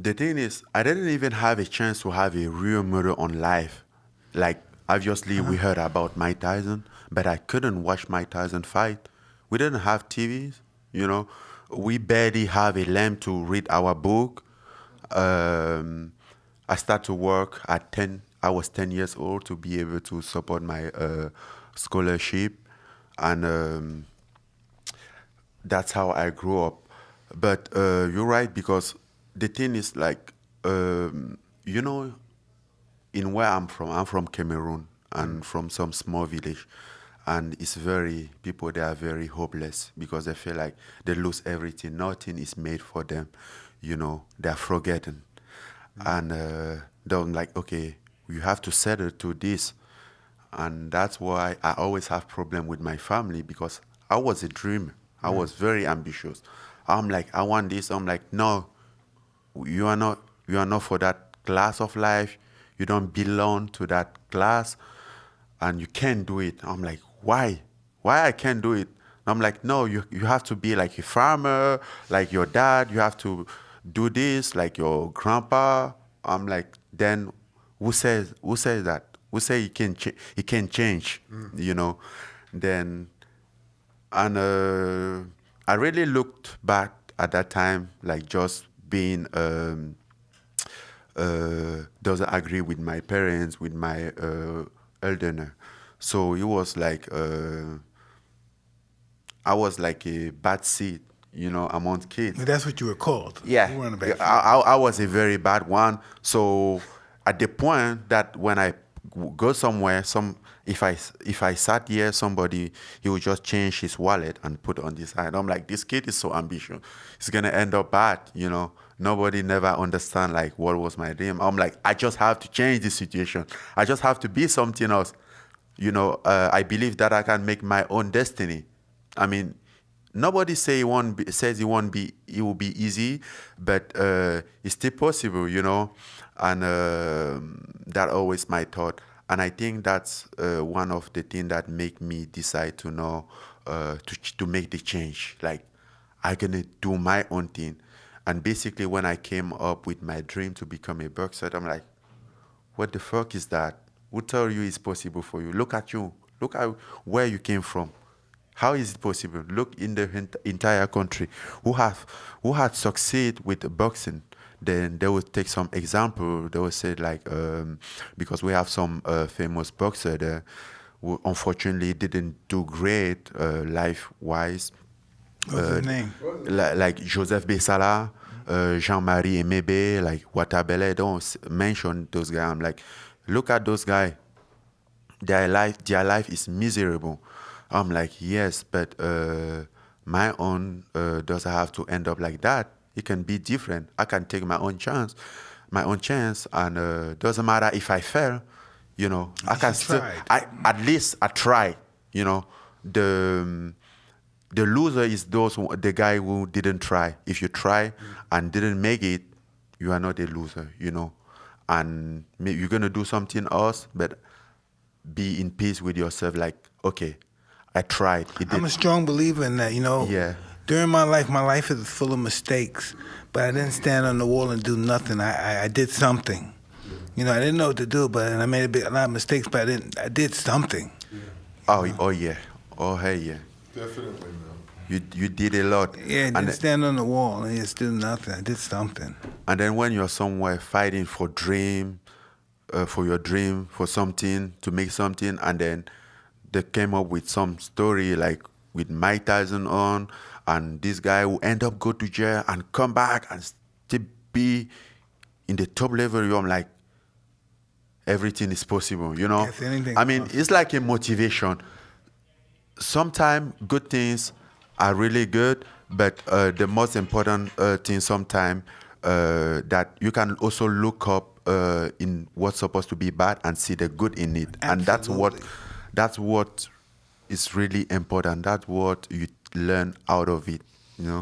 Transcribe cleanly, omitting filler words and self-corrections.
The thing is, I didn't even have a chance to have a real model on live. Like, obviously, we heard about Mike Tyson, but I couldn't watch Mike Tyson fight. We didn't have TVs, you know. We barely have a lamp to read our book. I started to work at 10. I was 10 years old to be able to support my scholarship. And that's how I grew up. But you're right, because the thing is like, you know, in where I'm from Cameroon and from some small village. And it's people, they are very hopeless because they feel like they lose everything. Nothing is made for them. You know, they're forgotten. And they're like, okay, you have to settle to this. And that's why I always have problem with my family, because I was a dreamer. I was very ambitious. I'm like, I want this. I'm like, no, you are not for that class of life. You don't belong to that class, and you can't do it. I'm like, why I can't do it? I'm like, no, you have to be like a farmer, like your dad. You have to do this like your grandpa. I'm like, then who says that? Who say he can change? You know. Then, and I really looked back at that time, like just being doesn't agree with my parents, with my elder. So it was like I was like a bad seed, you know, among kids. That's what you were called. Yeah, You weren't a yeah, bad kid. I was a very bad one. So at the point that when I go somewhere, if I sat here, somebody, he would just change his wallet and put on this side. I'm like, this kid is so ambitious. It's gonna end up bad, you know. Nobody never understand like what was my dream. I'm like, I just have to change this situation. I just have to be something else. You know, I believe that I can make my own destiny. I mean, nobody says it will be easy, but it's still possible, you know, and that always my thought. And I think that's one of the things that make me decide to know to make the change. Like, I'm gonna do my own thing. And basically, when I came up with my dream to become a boxer, I'm like, what the fuck is that? Who told you it's possible for you? Look at you. Look at where you came from. How is it possible? Look in the entire country who had succeed with boxing. Then they would take some example. They would say like because we have some famous boxer there who unfortunately didn't do great life wise. What's his name? Like Joseph Bessala, Jean-Marie Emebe, like Watabele. Don't mention those guys. I'm like, look at those guys. Their life is miserable. I'm like, yes, but my own doesn't have to end up like that. It can be different. I can take my own chance, and doesn't matter if I fail. You know, I can still. tried. At least I tried. You know, the loser is the guy who didn't try. If you try and didn't make it, you are not a loser. You know, and maybe you're gonna do something else, but be in peace with yourself. Like, okay, I tried. I'm a strong believer in that, you know. Yeah. During my life is full of mistakes, but I didn't stand on the wall and do nothing. I did something. You know, I didn't know what to do, but I made a lot of mistakes, but I did something. Oh yeah. Oh hey yeah. Definitely, man. You did a lot. Yeah, I And didn't then- stand on the wall and just do nothing. I did something. And then when you're somewhere fighting for your dream, for something, to make something, and then they came up with some story like with Mike Tyson on, and this guy will end up go to jail and come back and still be in the top level. I'm like, everything is possible, you know? Yes, anything's I mean, possible. it's like a motivation. Sometimes good things are really good, but the most important thing sometimes that you can also look up in what's supposed to be bad and see the good in it. And that's what is really important. That's what you learn out of it.